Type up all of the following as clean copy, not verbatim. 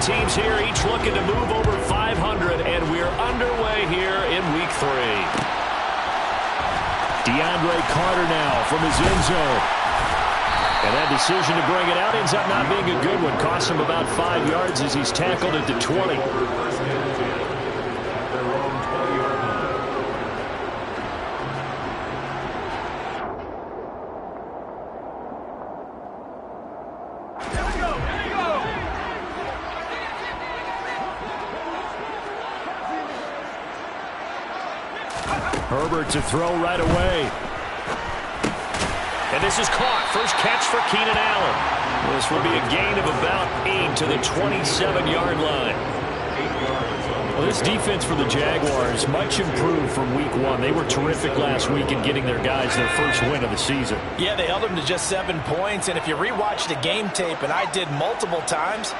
teams here, each looking to move over 500, and we're underway here in Week 3. DeAndre Carter now from his end zone. And that decision to bring it out ends up not being a good one. Costs him about 5 yards as he's tackled at the 20. Herbert to throw right away. And this is caught. First catch for Keenan Allen. This will be a gain of about 8 to the 27-yard line. Well, this defense for the Jaguars much improved from Week 1. They were terrific last week in getting their guys their first win of the season. Yeah, they held them to just 7 points. And if you rewatch the game tape, and I did multiple times,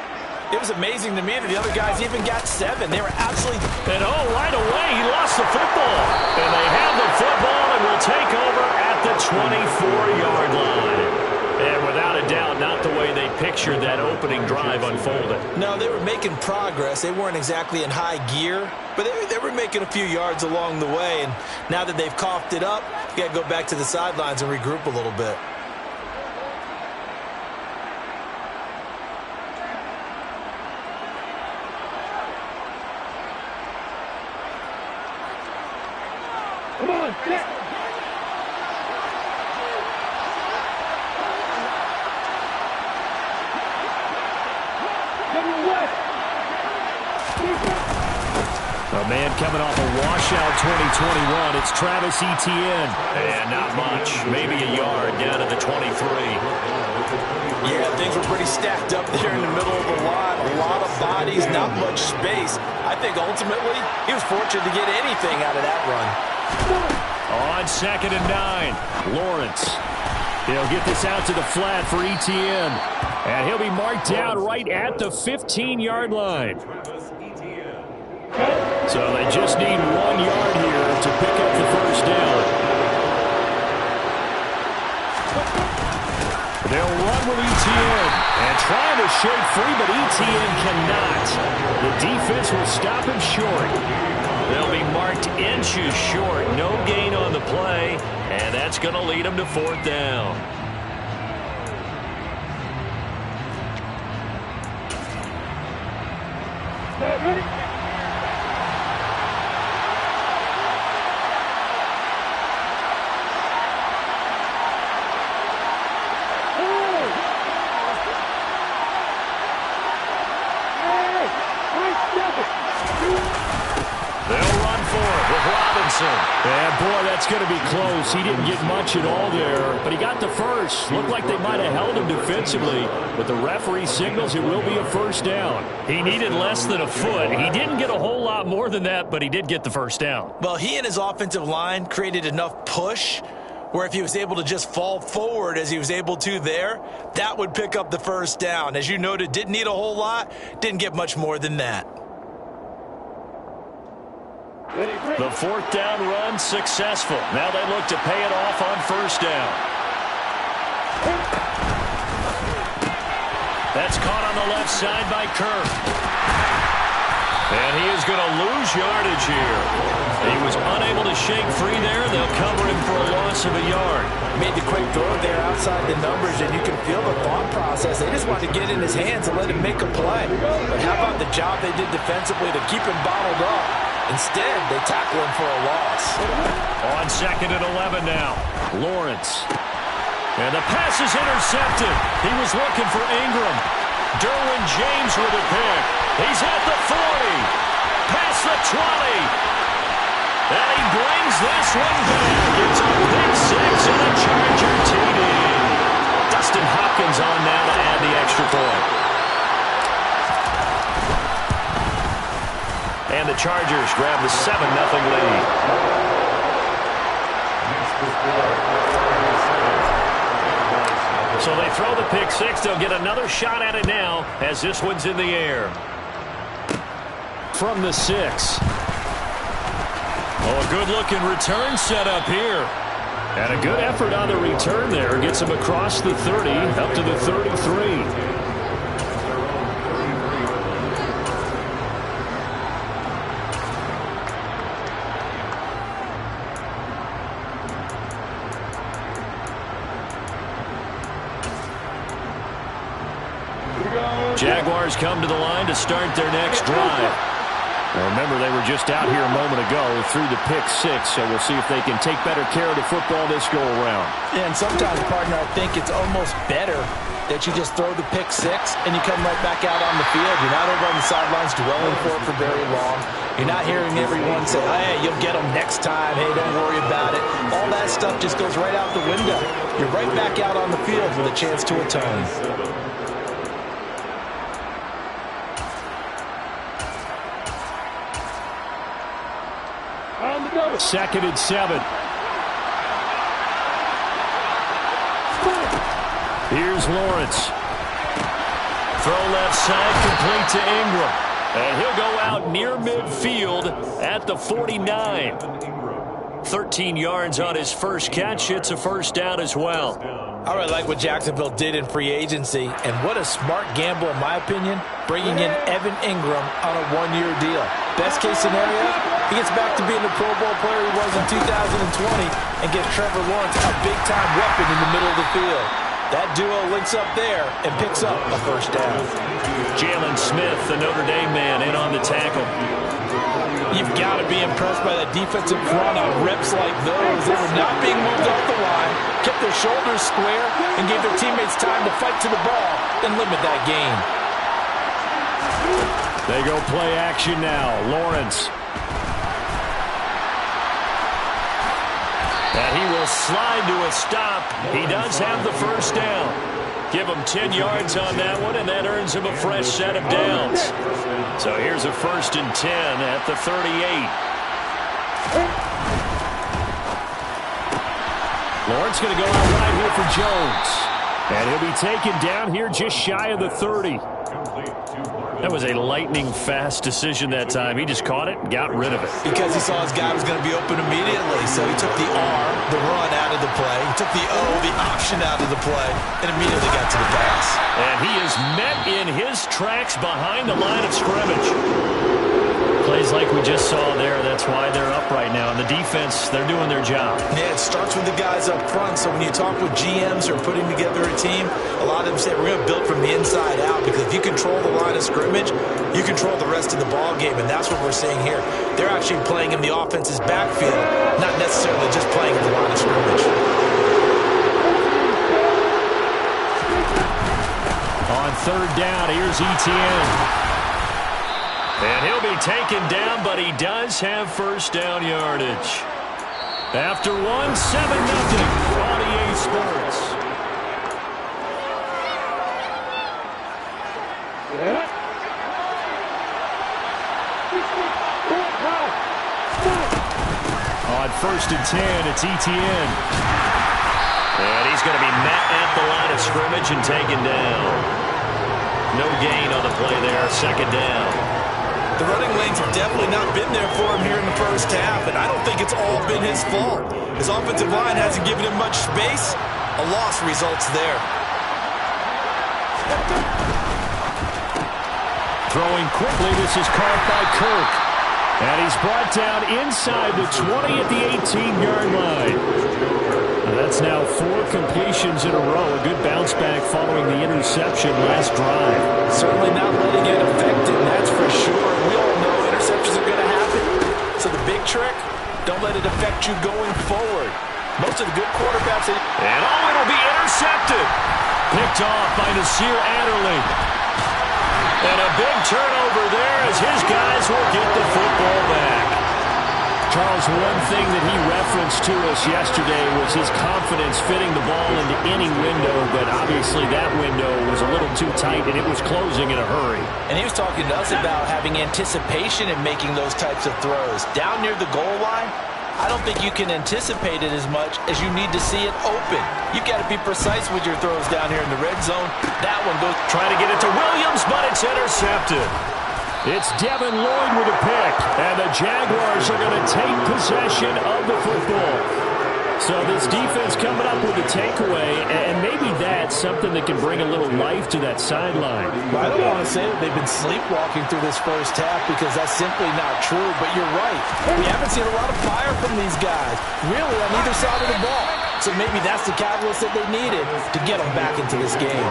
it was amazing to me that the other guys even got 7. They were absolutely... And right away, he lost the football. And they have the football and will take over at the 24-yard line. And without a doubt, not the way they pictured that opening drive unfolded. No, they were making progress. They weren't exactly in high gear, but they were making a few yards along the way. And now that they've coughed it up, you got to go back to the sidelines and regroup a little bit. Come on, set. A man coming off a washout 2021. It's Travis Etienne. And not much. Maybe a yard down to the 23. Yeah, things were pretty stacked up there in the middle of the line. A lot of bodies, not much space. I think ultimately he was fortunate to get anything out of that run. On 2nd and 9, Lawrence. He'll get this out to the flat for Etienne. And he'll be marked down right at the 15-yard line. So they just need 1 yard here to pick up the first down. They'll run with Etienne. And trying to shake free, but Etienne cannot. The defense will stop him short. They'll be marked inches short. No gain on the play. And that's going to lead them to 4th down. Ready? They'll run for it with Robinson. And, boy, that's going to be close. He didn't get much at all there, but he got the first. Looked like they might have held him defensively, but the referee signals it will be a first down. He needed less than a foot. He didn't get a whole lot more than that, but he did get the first down. Well, he and his offensive line created enough push where if he was able to just fall forward as he was able to there, that would pick up the first down. As you noted, didn't need a whole lot, didn't get much more than that. The 4th down run successful. Now they look to pay it off on first down. That's caught on the left side by Kirk. And he is going to lose yardage here. He was unable to shake free there. They'll cover him for a loss of a yard. Made the quick throw there outside the numbers, and you can feel the thought process. They just wanted to get in his hands and let him make a play. But how about the job they did defensively to keep him bottled up? Instead, they tackle him for a loss. On 2nd and 11 now, Lawrence. And the pass is intercepted. He was looking for Ingram. Derwin James with a pick. He's at the 40. Past the 20. And he brings this one back. It's a big 6 and a Charger TD. Dustin Hopkins on now to add the extra point. And the Chargers grab the 7-0 lead. So they throw the pick 6. They'll get another shot at it now as this one's in the air. From the 6. Oh, a good-looking return set up here. And a good effort on the return there. Gets him across the 30, up to the 33. Jaguars come to the line to start their next drive. Now remember, they were just out here a moment ago through the pick six, so we'll see if they can take better care of the football this go-around. Yeah, and sometimes, partner, I think it's almost better that you just throw the pick six and you come right back out on the field. You're not over on the sidelines dwelling for it for very long. You're not hearing everyone say, hey, you'll get them next time. Hey, don't worry about it. All that stuff just goes right out the window. You're right back out on the field with a chance to atone. Second and 7. Here's Lawrence. Throw left side, complete to Ingram. And he'll go out near midfield at the 49. 13 yards on his first catch. It's a first down as well. I really like what Jacksonville did in free agency, and what a smart gamble, in my opinion, bringing in Evan Ingram on a one-year deal. Best case scenario, he gets back to being the Pro Bowl player he was in 2020 and gives Trevor Lawrence a big-time weapon in the middle of the field. That duo links up there and picks up a first down. Jalen Smith, the Notre Dame man, in on the tackle. You've got to be impressed by that defensive front on reps like those. They were not being moved off the line, kept their shoulders square, and gave their teammates time to fight to the ball and limit that gain. They go play action now. Lawrence. And he will slide to a stop. He does have the first down. Give him 10 yards on that one, and that earns him a fresh set of downs. So here's a 1st and 10 at the 38. Lawrence going to go out right here for Jones. And he'll be taken down here just shy of the 30. That was a lightning-fast decision that time. He just caught it and got rid of it. Because he saw his guy was going to be open immediately. So he took the R, the run, out of the play. He took the O, the option, out of the play, and immediately got to the pass. And he is met in his tracks behind the line of scrimmage. Plays like we just saw there. That's why they're up right now. And the defense, they're doing their job. Yeah, it starts with the guys up front. So when you talk with GMs who are putting together a team, a lot of them say we're going to build from the inside out, because if you control the line of scrimmage, you control the rest of the ball game, and that's what we're seeing here. They're actually playing in the offense's backfield, not necessarily just playing at the line of scrimmage. On 3rd down, here's Etienne. And he'll be taken down, but he does have first down yardage. After 1, 7-0, on EA Sports. On 1st and 10, it's Etienne. And he's going to be met at the line of scrimmage and taken down. No gain on the play there, 2nd down. The running lanes have definitely not been there for him here in the first half, and I don't think it's all been his fault. His offensive line hasn't given him much space. A loss results there. Throwing quickly, this is caught by Kirk. And he's brought down inside the 20 at the 18-yard line. That's now 4 completions in a row. A good bounce back following the interception last drive. Certainly not letting it affect him, that's for sure. We all know interceptions are going to happen. So the big trick, don't let it affect you going forward. Most of the good quarterbacks... And it'll be intercepted. Picked off by Nasir Adderley. And a big turnover there as his guys will get the football back. Charles, one thing that he referenced to us yesterday was his confidence fitting the ball into any window, but obviously that window was a little too tight and it was closing in a hurry. And he was talking to us about having anticipation in making those types of throws. Down near the goal line, I don't think you can anticipate it as much as you need to see it open. You've got to be precise with your throws down here in the red zone. That one goes... Trying to get it to Williams, but it's intercepted. It's Devin Lloyd with a pick, and the Jaguars are going to take possession of the football. So this defense coming up with a takeaway, and maybe that's something that can bring a little life to that sideline. Well, I don't want to say that they've been sleepwalking through this first half, because that's simply not true, but you're right. We haven't seen a lot of fire from these guys, really, on either side of the ball. So maybe that's the catalyst that they needed to get them back into this game.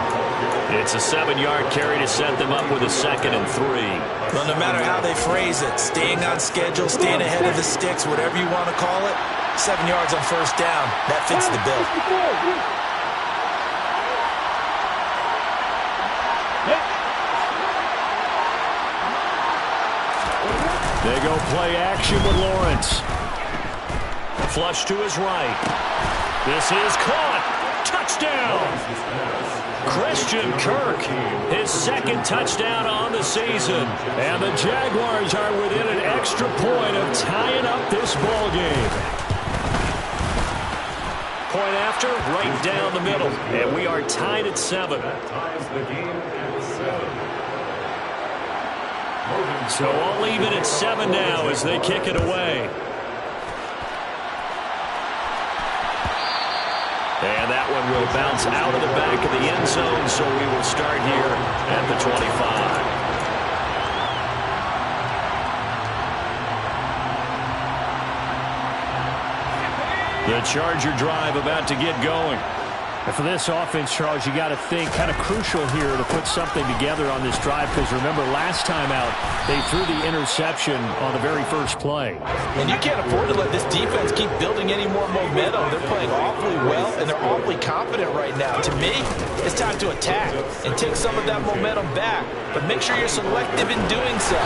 It's a 7-yard carry to set them up with a 2nd and 3. Well, no matter how they phrase it, staying on schedule, staying ahead of the sticks, whatever you want to call it, 7 yards on first down, that fits the bill. They go play action with Lawrence. Flush to his right. This is caught. Touchdown. Christian Kirk, his 2nd touchdown on the season. And the Jaguars are within an extra point of tying up this ball game. Point after, right down the middle. And we are tied at 7. So all even at 7 now as they kick it away. And that one will bounce out of the back of the end zone, so we will start here at the 25. The Charger drive about to get going. And for this offense, Charles, you got to think kind of crucial here to put something together on this drive, because remember last time out they threw the interception on the very first play. And you can't afford to let this defense keep building any more momentum. They're playing awfully well, and they're awfully confident right now. To me, it's time to attack and take some of that momentum back. But make sure you're selective in doing so.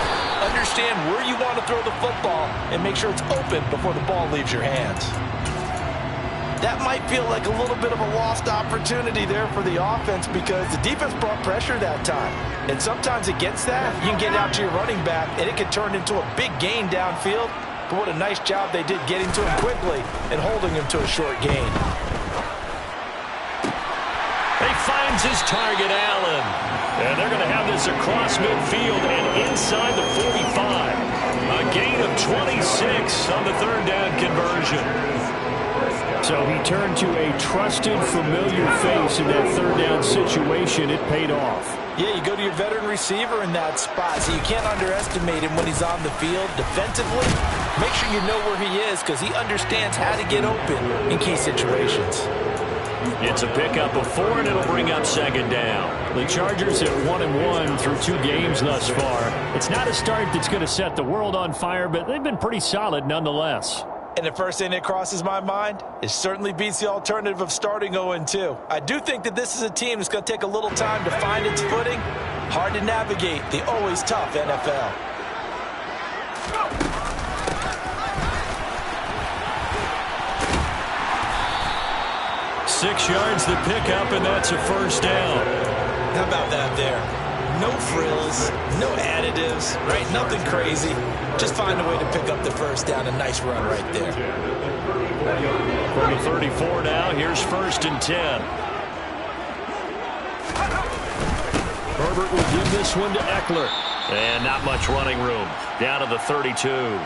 Understand where you want to throw the football and make sure it's open before the ball leaves your hands. That might feel like a little bit of a lost opportunity there for the offense because the defense brought pressure that time. And sometimes against that, you can get out to your running back, and it can turn into a big gain downfield. But what a nice job they did getting to him quickly and holding him to a short gain. He finds his target, Allen. And they're going to have this across midfield and inside the 45. A gain of 26 on the 3rd down conversion. So he turned to a trusted, familiar face in that 3rd down situation. It paid off. Yeah, you go to your veteran receiver in that spot, so you can't underestimate him when he's on the field. Defensively, make sure you know where he is because he understands how to get open in key situations. It's a pickup of 4, and it'll bring up 2nd down. The Chargers at 1-1 through 2 games thus far. It's not a start that's going to set the world on fire, but they've been pretty solid nonetheless. And the first thing that crosses my mind, it certainly beats the alternative of starting 0-2. I do think that this is a team that's going to take a little time to find its footing. Hard to navigate the always tough NFL. 6 yards the pickup, and that's a 1st down. How about that there? No frills, no additives, right? Nothing crazy. Just find a way to pick up the 1st down. A nice run right there. From the 34 now, here's 1st and 10. Herbert will give this one to Eckler. And not much running room. Down to the 32.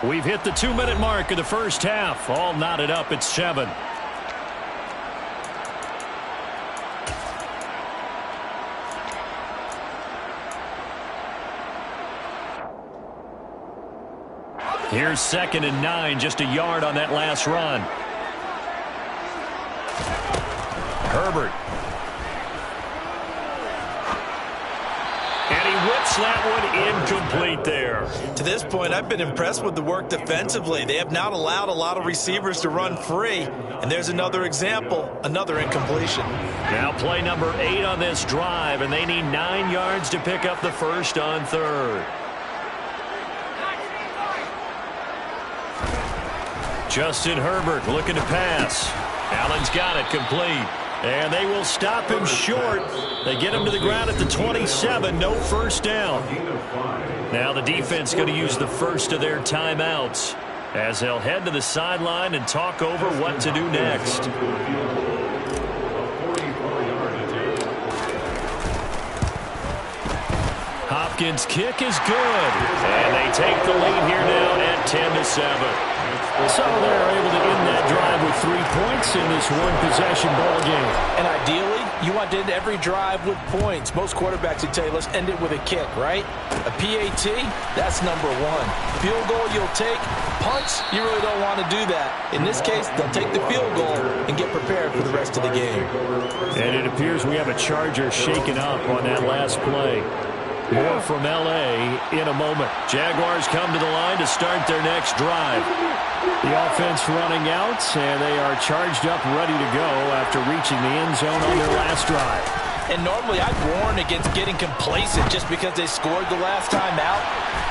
We've hit the 2-minute mark of the first half. All knotted up at 7. Here's 2nd and 9, just a yard on that last run. Herbert. And he whips that one incomplete there. To this point, I've been impressed with the work defensively. They have not allowed a lot of receivers to run free. And there's another example, another incompletion. Now play number 8 on this drive, and they need 9 yards to pick up the 1st on 3rd. Justin Herbert looking to pass. Allen's got it complete. And they will stop him short. They get him to the ground at the 27. No 1st down. Now the defense going to use the first of their timeouts as they'll head to the sideline and talk over what to do next. Hopkins' kick is good. And they take the lead here now at 10-7. So they're able to end that drive with 3 points in this one-possession ball game. And ideally, you want to end every drive with points. Most quarterbacks would tell you, let's end it with a kick, right? A PAT, that's number 1. Field goal you'll take, punts, you really don't want to do that. In this case, they'll take the field goal and get prepared for the rest of the game. And it appears we have a Charger shaken up on that last play. More from L.A. in a moment. Jaguars come to the line to start their next drive. The offense running out, and they are charged up, ready to go after reaching the end zone on their last drive. And normally I'd warn against getting complacent just because they scored the last time out.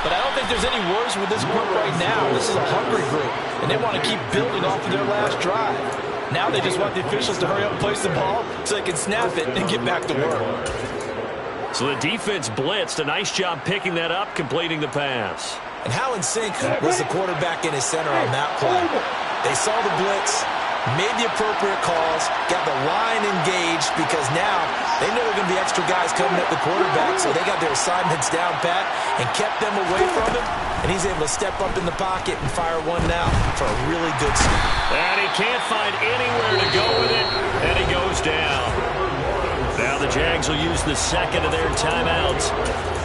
But I don't think there's any worries with this group right now. This is a hungry group, and they want to keep building off of their last drive. Now they just want the officials to hurry up and place the ball so they can snap it and get back to work. So the defense blitzed. A nice job picking that up, completing the pass. And how in sync was the quarterback in his center on that play? They saw the blitz, made the appropriate calls, got the line engaged because now they know there are going to be extra guys coming at the quarterback, so they got their assignments down pat and kept them away from him, and he's able to step up in the pocket and fire one now for a really good snap. And he can't find anywhere to go with it, and he goes down. Now the Jags will use the second of their timeouts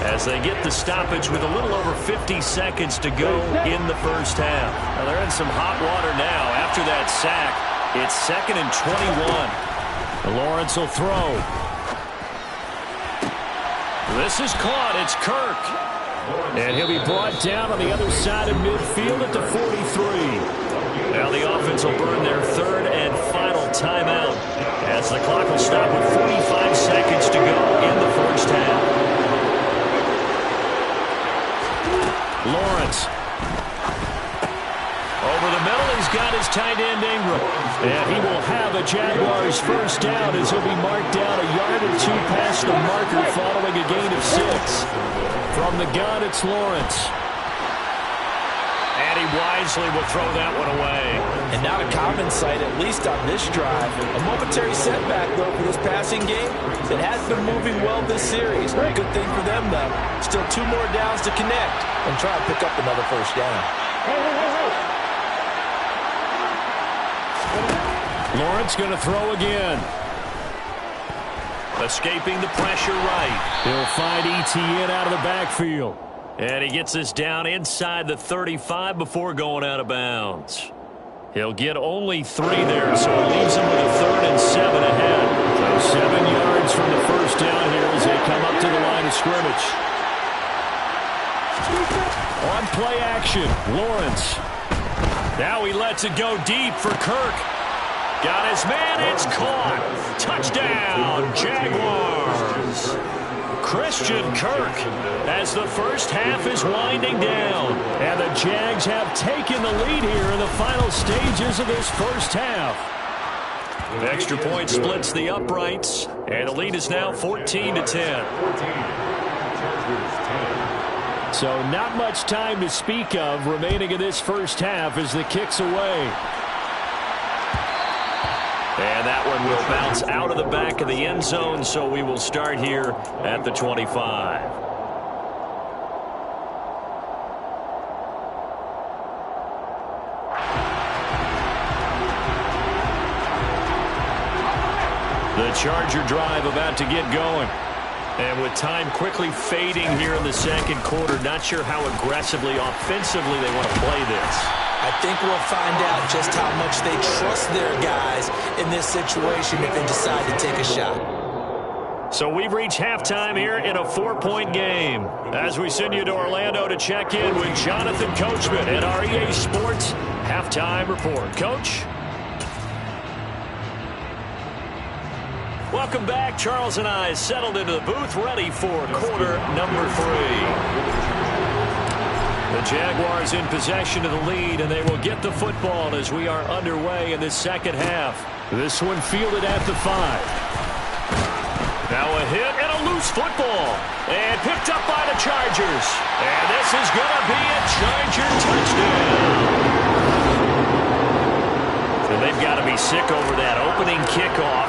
as they get the stoppage with a little over 50 seconds to go in the first half. Now they're in some hot water now after that sack. It's 2nd and 21. Lawrence will throw. This is caught. It's Kirk. And he'll be brought down on the other side of midfield at the 43. Now the offense will burn their third and final timeout as the clock will stop with 45 seconds to go in the first half. Lawrence. Over the middle, he's got his tight end Ingram. And he will have a Jaguars first down as he'll be marked down a yard or two past the marker following a gain of 6. From the gun, it's Lawrence. And he wisely will throw that one away. And not a common sight, at least on this drive. A momentary setback, though, for this passing game that has been moving well this series. Good thing for them, though. Still 2 more downs to connect and try to pick up another first down. Lawrence going to throw again. Escaping the pressure right. He'll find Etienne out of the backfield. And he gets this down inside the 35 before going out of bounds. He'll get only 3 there, so it leaves him with a 3rd and 7 ahead. So 7 yards from the first down here as they come up to the line of scrimmage. On play action, Lawrence. Now he lets it go deep for Kirk. Got his man, it's caught. Touchdown, Jaguars. Christian Kirk as the first half is winding down. And the Jags have taken the lead here in the final stages of this first half. The extra point splits the uprights, and the lead is now 14-10. So not much time to speak of remaining in this first half as the kick's away. And that one will bounce out of the back of the end zone, so we will start here at the 25. The Charger drive about to get going. And with time quickly fading here in the second quarter, not sure how aggressively, offensively they want to play this. I think we'll find out just how much they trust their guys in this situation if they decide to take a shot. So we've reached halftime here in a 4-point game. As we send you to Orlando to check in with Jonathan Coachman at our EA Sports Halftime Report. Coach? Welcome back. Charles and I settled into the booth, ready for quarter number 3. The Jaguars in possession of the lead, and they will get the football as we are underway in this second half. This one fielded at the 5. Now a hit and a loose football. And picked up by the Chargers. And this is going to be a Charger touchdown. And they've got to be sick over that opening kickoff.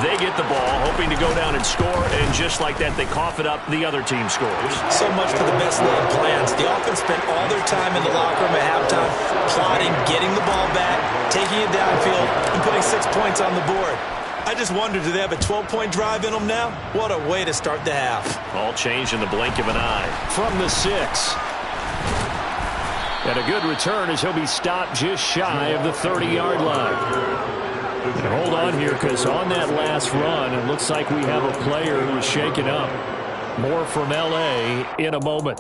They get the ball, hoping to go down and score, and just like that, they cough it up. The other team scores. So much for the best laid plans. The offense spent all their time in the locker room at halftime plotting, getting the ball back, taking it downfield, and putting 6 points on the board. I just wonder, do they have a 12-point drive in them now? What a way to start the half. All changed in the blink of an eye. From the 6. And a good return as he'll be stopped just shy of the 30-yard line. And hold on here, because on that last run, it looks like we have a player who is shaken up. More from L.A. in a moment.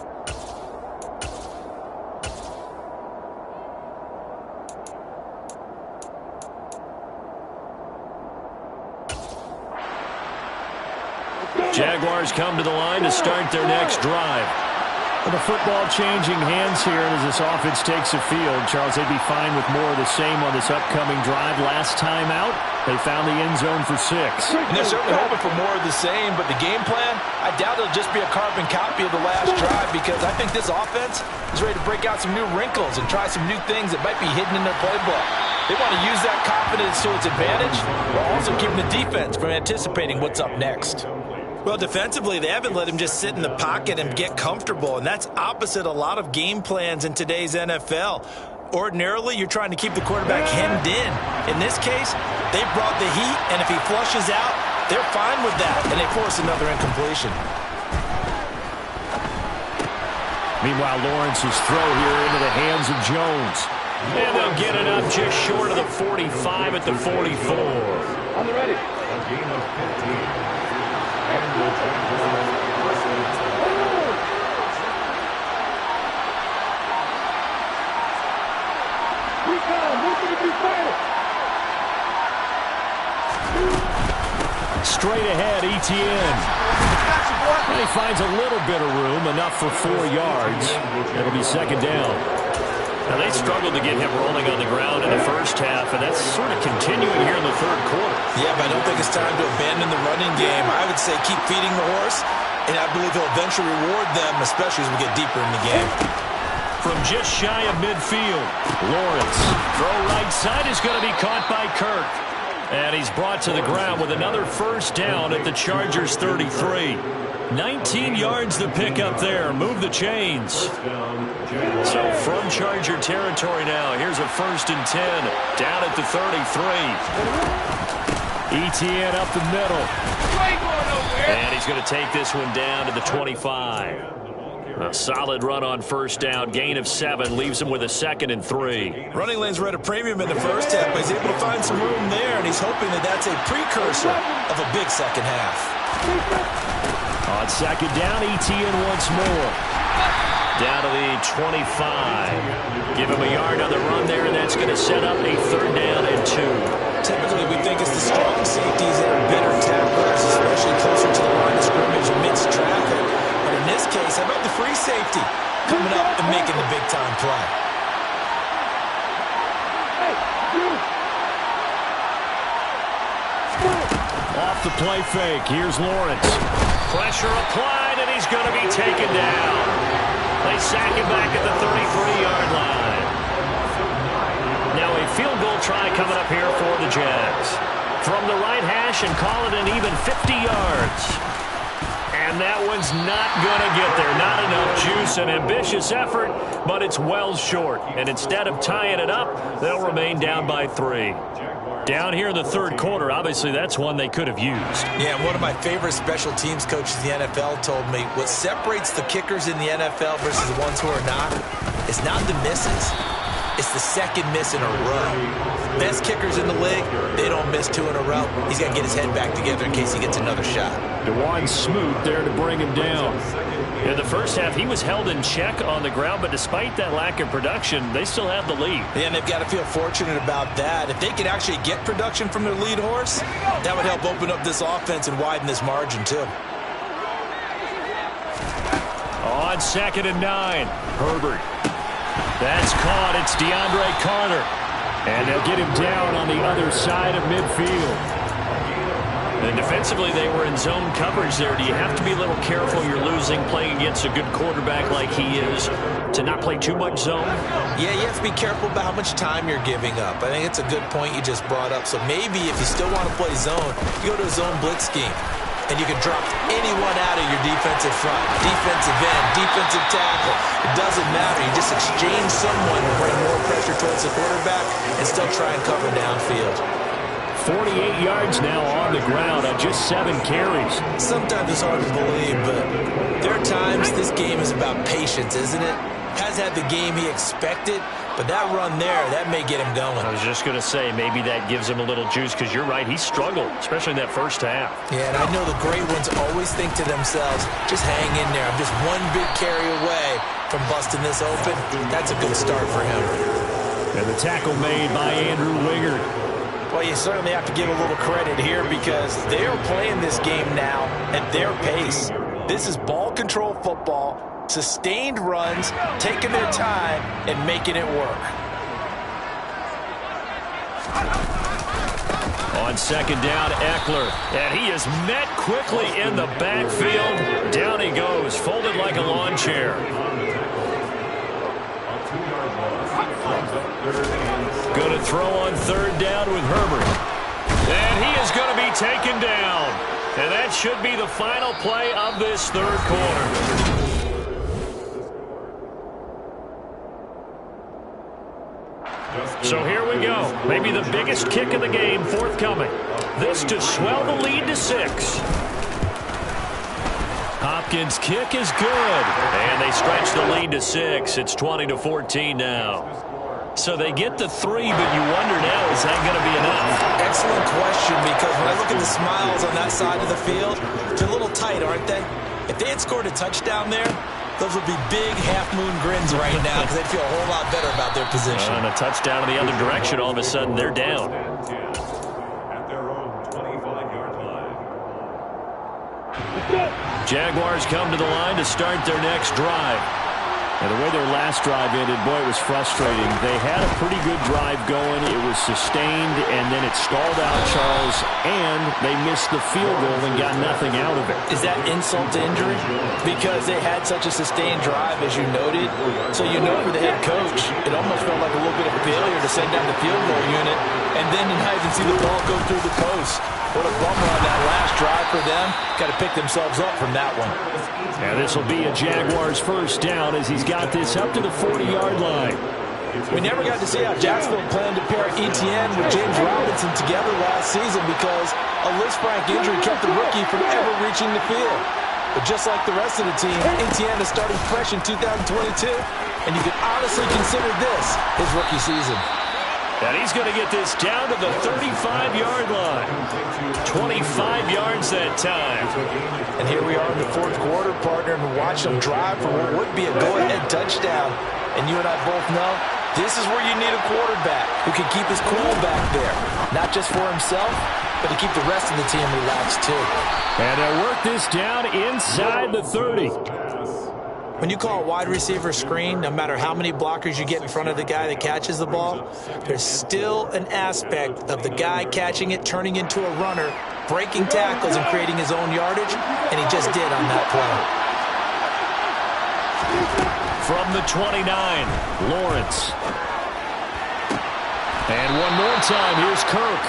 Jaguars come to the line to start their next drive. With the football changing hands here as this offense takes the field. Charles, they'd be fine with more of the same on this upcoming drive. Last time out, they found the end zone for 6. And they're certainly hoping for more of the same, but the game plan, I doubt it'll just be a carbon copy of the last drive, because I think this offense is ready to break out some new wrinkles and try some new things that might be hidden in their playbook. They want to use that confidence to its advantage, while also keeping the defense from anticipating what's up next. Well, defensively, they haven't let him just sit in the pocket and get comfortable, and that's opposite a lot of game plans in today's NFL. Ordinarily, you're trying to keep the quarterback hemmed in. In this case, they brought the heat, and if he flushes out, they're fine with that, and they force another incompletion. Meanwhile, Lawrence's throw here into the hands of Jones. And they'll get it up just short of the 45 at the 44. On the ready. A game of 15. And we'll take the straight ahead, Etienne. And he finds a little bit of room, enough for 4 yards. It'll be second down. Now, they struggled to get him rolling on the ground in the first half, and that's sort of continuing here in the third quarter. Yeah, but I don't think it's time to abandon the running game. I would say keep feeding the horse, and I believe he'll eventually reward them, especially as we get deeper in the game. From just shy of midfield, Lawrence. Throw right side is going to be caught by Kirk. And he's brought to the ground with another first down at the Chargers' 33. 19 yards to pick up there. Move the chains. So from Charger territory now, here's a 1st and 10 down at the 33. Etienne up the middle. And he's going to take this one down to the 25. A solid run on first down. Gain of 7 leaves him with a 2nd and 3. Running lanes were at a premium in the first half, but he's able to find some room there, and he's hoping that that's a precursor of a big second half. On second down, Etienne once more. Down to the 25. Give him a yard on the run there, and that's going to set up a 3rd down and 2. Typically, we think it's the strong safeties that are better tacklers, especially closer to the line of scrimmage amidst traffic. But in this case, how about the free safety coming up and making the big-time play? Off the play fake. Here's Lawrence. Pressure applied, and he's going to be taken down. They sack him back at the 33-yard line. Now a field goal try coming up here for the Jags. From the right hash and call it an even 50 yards. And that one's not going to get there. Not enough juice. An ambitious effort, but it's well short. And instead of tying it up, they'll remain down by 3. Down here in the third quarter, obviously that's one they could have used. Yeah, and one of my favorite special teams coaches in the NFL told me what separates the kickers in the NFL versus the ones who are not is not the misses. It's the second miss in a row. Best kickers in the league, they don't miss 2 in a row. He's got to get his head back together in case he gets another shot. DeJuan Smoot there to bring him down. In the first half, he was held in check on the ground, but despite that lack of production, they still have the lead. Yeah, and they've got to feel fortunate about that. If they could actually get production from their lead horse, that would help open up this offense and widen this margin, too. On 2nd and 9, Herbert. That's caught. It's DeAndre Carter. And they'll get him down on the other side of midfield. And defensively, they were in zone coverage there. Do you have to be a little careful? You're losing, playing against a good quarterback like he is, to not play too much zone? Yeah, you have to be careful about how much time you're giving up. I think it's a good point you just brought up. So maybe if you still want to play zone, you go to a zone blitz scheme. And you can drop anyone out of your defensive front, defensive end, defensive tackle. It doesn't matter. You just exchange someone to bring more pressure towards the quarterback and still try and cover downfield. 48 yards now on the ground on just 7 carries. Sometimes it's hard to believe, but there are times this game is about patience, isn't it? has had the game he expected, but that run there, that may get him going. I was just going to say, maybe that gives him a little juice, because you're right, he struggled, especially in that first half. Yeah, and I know the great ones always think to themselves, just hang in there. I'm just one big carry away from busting this open. That's a good start for him. And the tackle made by Andrew Wingard. Well, you certainly have to give a little credit here because they are playing this game now at their pace. This is ball control football, sustained runs, taking their time, and making it work. On second down, Eckler, and he is met quickly in the backfield. Down he goes, folded like a lawn chair. Going to throw on third down with Herbert. And he is going to be taken down. And that should be the final play of this third quarter. So here we go. Maybe the biggest kick of the game forthcoming. This to swell the lead to 6. Hopkins' kick is good. And they stretch the lead to 6. It's 20-14 now. So they get to 3, but you wonder now, is that going to be enough? Excellent question, because when I look at the smiles on that side of the field, they're a little tight, aren't they? If they had scored a touchdown there, those would be big half-moon grins right now because they'd feel a whole lot better about their position. And a touchdown in the other direction, all of a sudden they're down. At their own 25-yard line. Jaguars come to the line to start their next drive. And the way their last drive ended, boy, it was frustrating. They had a pretty good drive going. It was sustained, and then it stalled out, Charles, and they missed the field goal and got nothing out of it. Is that insult to injury? Because they had such a sustained drive, as you noted. So you know for the head coach, it almost felt like a little bit of failure to send down the field goal unit, and then to not even see the ball go through the post. What a bummer on that last drive for them. Got to pick themselves up from that one. And this will be a Jaguars first down as he's got this up to the 40-yard line. We never got to see how Jacksonville planned to pair Etienne with James Robinson together last season because a Lisfranc injury kept the rookie from ever reaching the field. But just like the rest of the team, Etienne is starting fresh in 2022, and you can honestly consider this his rookie season. And he's going to get this down to the 35-yard line. 25 yards that time. And here we are in the fourth quarter, partner, and watch them drive for what would be a go-ahead touchdown. And you and I both know this is where you need a quarterback who can keep his cool back there. Not just for himself, but to keep the rest of the team relaxed too. And they'll work this down inside the 30. When you call a wide receiver screen, no matter how many blockers you get in front of the guy that catches the ball, there's still an aspect of the guy catching it, turning into a runner, breaking tackles and creating his own yardage, and he just did on that play. From the 29, Lawrence. And one more time, here's Kirk.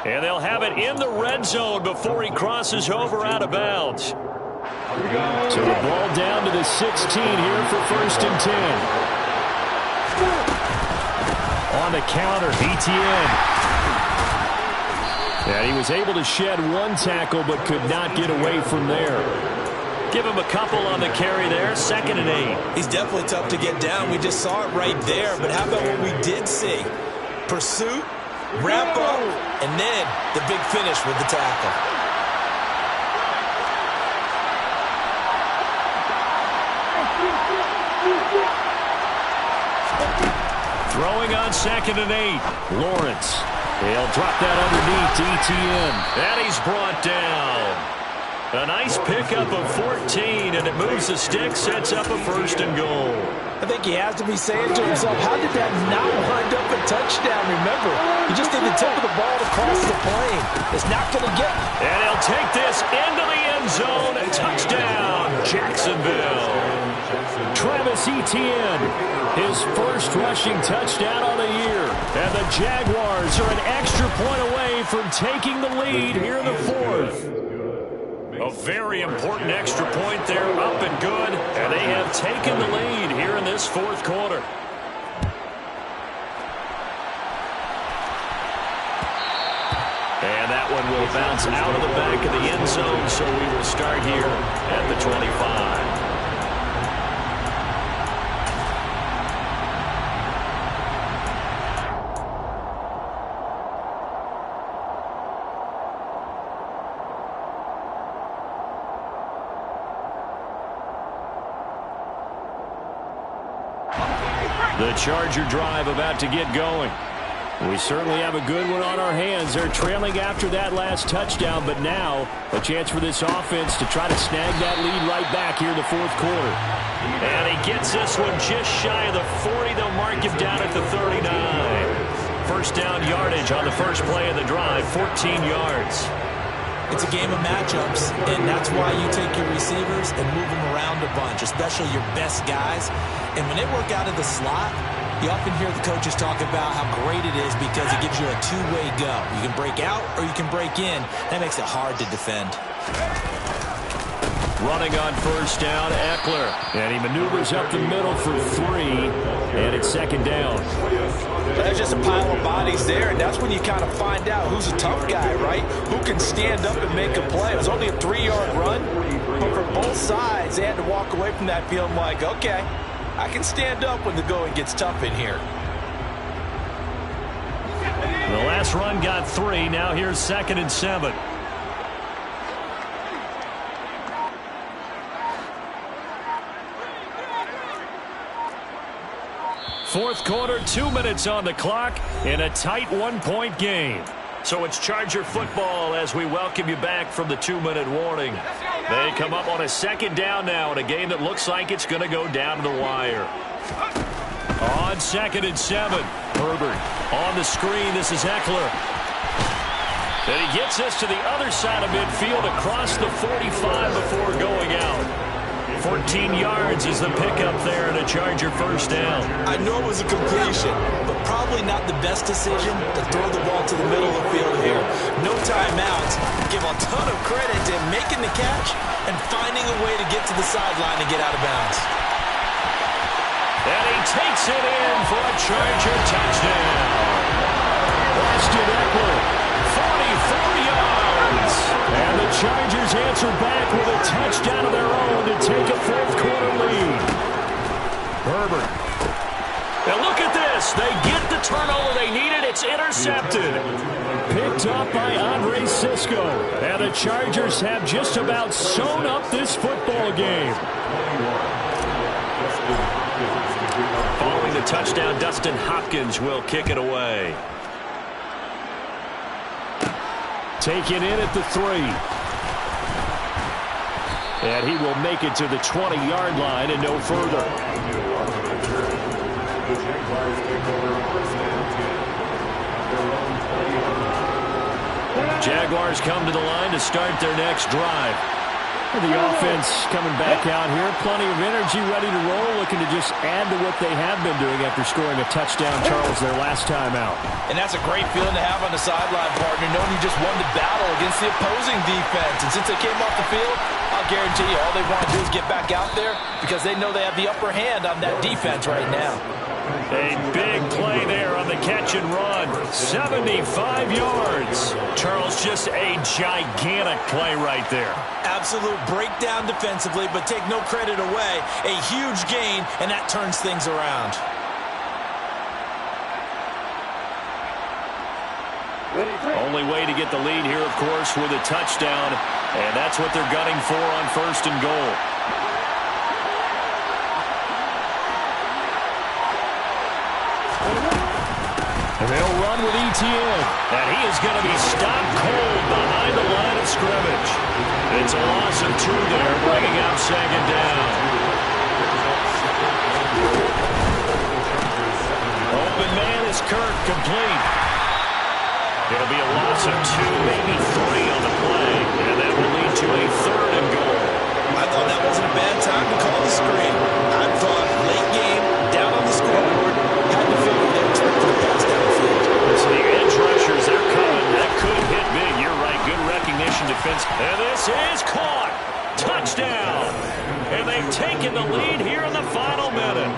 And they'll have it in the red zone before he crosses over out of bounds. So the ball down to the 16 here for first and 10. On the counter, Etienne. And he was able to shed one tackle but could not get away from there. Give him a couple on the carry there, 2nd and 8. He's definitely tough to get down. We just saw it right there, but how about what we did see? Pursuit, wrap up, and then the big finish with the tackle. Throwing on 2nd and 8. Lawrence. They'll drop that underneath to Etienne. And he's brought down. A nice pickup of 14, and it moves the stick, sets up a 1st and goal. I think he has to be saying to himself, how did that not wind up a touchdown? Remember, you just need the tip of the ball to cross the plane. It's not going to get. And he'll take this into the end zone. A touchdown, Jacksonville. Travis Etienne, his first rushing touchdown on the year. And the Jaguars are an extra point away from taking the lead here in the 4th. A very important extra point there, up and good. And they have taken the lead here in this 4th quarter. And that one will bounce out of the back of the end zone, so we will start here at the 25. The Charger drive about to get going. We certainly have a good one on our hands. They're trailing after that last touchdown, but now a chance for this offense to try to snag that lead right back here in the fourth quarter. And he gets this one just shy of the 40. They'll mark him down at the 39. First down yardage on the first play of the drive, 14 yards. It's a game of matchups, and that's why you take your receivers and move them around a bunch, especially your best guys. And when they work out of the slot, you often hear the coaches talk about how great it is because it gives you a two-way go. You can break out or you can break in. That makes it hard to defend. Running on first down, Eckler. And he maneuvers up the middle for 3, and it's second down. There's just a pile of bodies there, and that's when you kind of find out who's a tough guy, right? Who can stand up and make a play. It was only a 3-yard run, but for both sides, they had to walk away from that feeling like, okay, I can stand up when the going gets tough in here. The last run got 3. Now here's 2nd and 7. Fourth quarter, 2 minutes on the clock in a tight 1-point game. So it's Charger football as we welcome you back from the 2-minute warning. They come up on a second down now in a game that looks like it's going to go down to the wire. On 2nd and 7, Herbert on the screen. This is Eckler. And he gets this to the other side of midfield across the 45 before going out. 14 yards is the pickup there and a Charger first down. I know it was a completion, but probably not the best decision to throw the ball to the middle of the field here. No timeouts. Give a ton of credit to him making the catch and finding a way to get to the sideline and get out of bounds. And he takes it in for a Charger touchdown. Austin Eckler, 44 yards. and the Chargers answer back with a touchdown of their own to take a fourth-quarter lead. Herbert. Now look at this. They get the turnover they needed. It's intercepted. Picked up by Andre Cisco. And the Chargers have just about sewn up this football game. Following the touchdown, Dustin Hopkins will kick it away. Taken in at the 3. And he will make it to the 20-yard line and no further. Jaguars come to the line to start their next drive. The offense coming back out here. Plenty of energy, ready to roll, looking to just add to what they have been doing after scoring a touchdown, Charles, their last time out. And that's a great feeling to have on the sideline, partner, knowing you just won the battle against the opposing defense. And since they came off the field, I'll guarantee you all they want to do is get back out there because they know they have the upper hand on that defense right now. A big play there on the catch and run. 75 yards. Charles, just a gigantic play right there. Absolute breakdown defensively, but take no credit away. A huge gain, and that turns things around. Only way to get the lead here, of course, with a touchdown. And that's what they're gunning for on 1st and goal. And they'll run with Etienne. And he is going to be stopped cold behind the line of scrimmage. It's a loss of 2 there, bringing up second down. Open man is Kirk, complete. It'll be a loss of 2, maybe 3 on the play. And that will lead to a 3rd and goal. I thought that wasn't a bad time to call the screen. I thought late game, down on the scoreboard, had to figure they were expecting to pass downfield. So the edge rushers, they're coming. That could hit big. You're right. Good recognition defense. And this is caught. Touchdown. And they've taken the lead here in the final minute.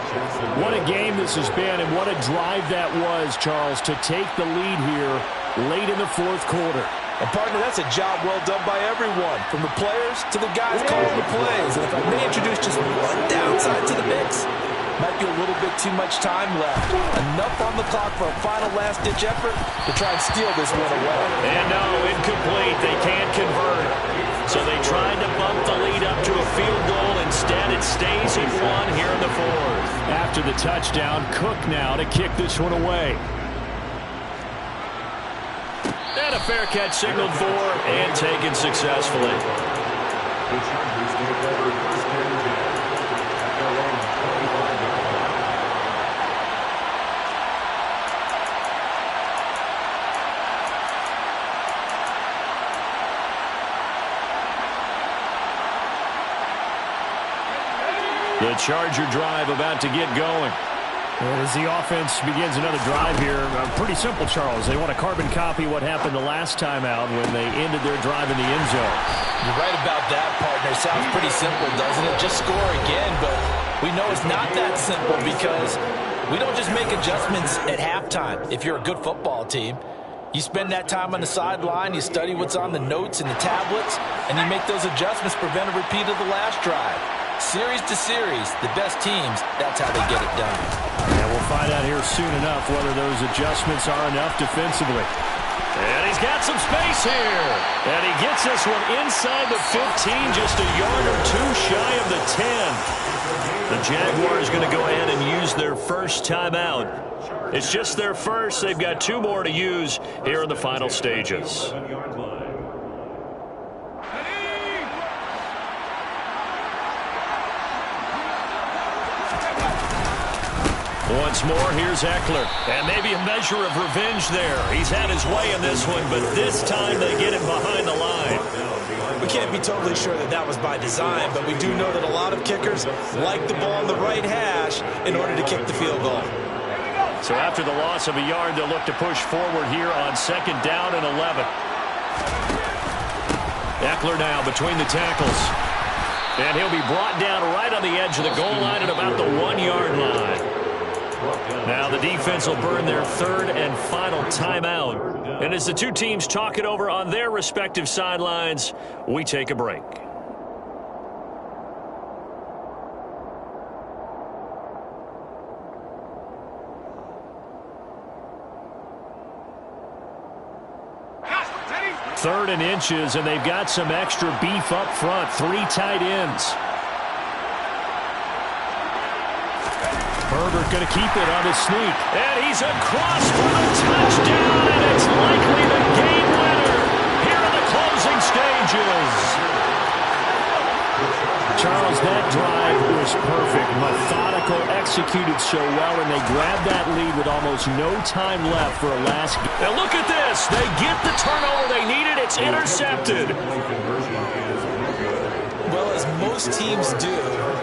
What a game this has been, and what a drive that was, Charles, to take the lead here late in the fourth quarter. And partner, that's a job well done by everyone, from the players to the guys calling the plays. And if I may introduce just one downside to the mix, might be a little bit too much time left. Enough on the clock for a final last-ditch effort to try and steal this one away. And no, incomplete. They can't convert. So they tried to bump the lead up to a field goal. Instead, it stays at 1 here in the fourth. After after the touchdown. Cook now to kick this one away. And a fair catch signaled for and taken successfully. The Chargers take over first and 10 at their own 25-yard line. The Charger drive about to get going. As the offense begins another drive here, pretty simple, Charles. They want to carbon copy what happened the last time out when they ended their drive in the end zone. You're right about that, partner. Sounds pretty simple, doesn't it? Just score again, but we know it's not that simple because we don't just make adjustments at halftime. If you're a good football team, you spend that time on the sideline, you study what's on the notes and the tablets, and you make those adjustments, prevent a repeat of the last drive. Series to series, the best teams, that's how they get it done. And we'll find out here soon enough whether those adjustments are enough defensively. And he's got some space here. And he gets this one inside the 15, just a yard or two shy of the 10. The Jaguars going to go ahead and use their first timeout. It's just their first. They've got two more to use here in the final stages. Once more, here's Eckler. And maybe a measure of revenge there. He's had his way in this one, but this time they get him behind the line. We can't be totally sure that that was by design, but we do know that a lot of kickers like the ball on the right hash in order to kick the field goal. So after the loss of a yard, they'll look to push forward here on second down and 11. Eckler now between the tackles. And he'll be brought down right on the edge of the goal line at about the 1 yard line. Now the defense will burn their third and final timeout. And as the two teams talk it over on their respective sidelines, we take a break. Third and inches, and they've got some extra beef up front. 3 tight ends. Herbert going to keep it on his sneak. And he's across for the touchdown, and it's likely the game winner here in the closing stages. Charles, that drive was perfect. Methodical, executed so well, and they grabbed that lead with almost no time left for a last. Now look at this. They get the turnover they needed. It's intercepted. Well, as most teams do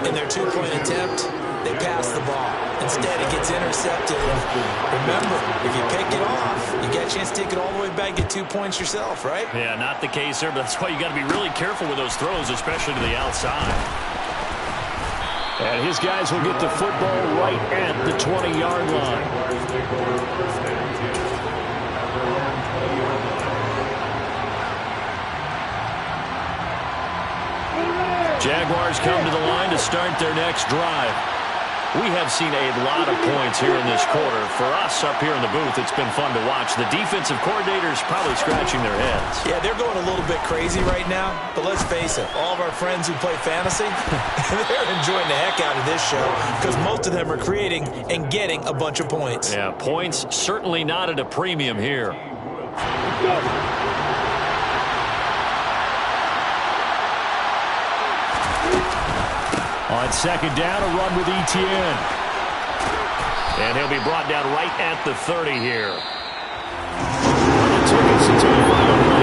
in their two-point attempt, they pass the ball. Instead, it gets intercepted. Remember, if you pick it off, you get a chance to take it all the way back, get 2 points yourself, right? Yeah, not the case there, but that's why you got to be really careful with those throws, especially to the outside. And his guys will get the football right at the 20-yard line. Jaguars come to the line to start their next drive. We have seen a lot of points here in this quarter. For us up here in the booth, it's been fun to watch. The defensive coordinators probably scratching their heads. Yeah, they're going a little bit crazy right now, but let's face it, all of our friends who play fantasy, they're enjoying the heck out of this show because most of them are creating and getting a bunch of points. Yeah, points certainly not at a premium here. On second down, a run with Etienne. And he'll be brought down right at the 30 here.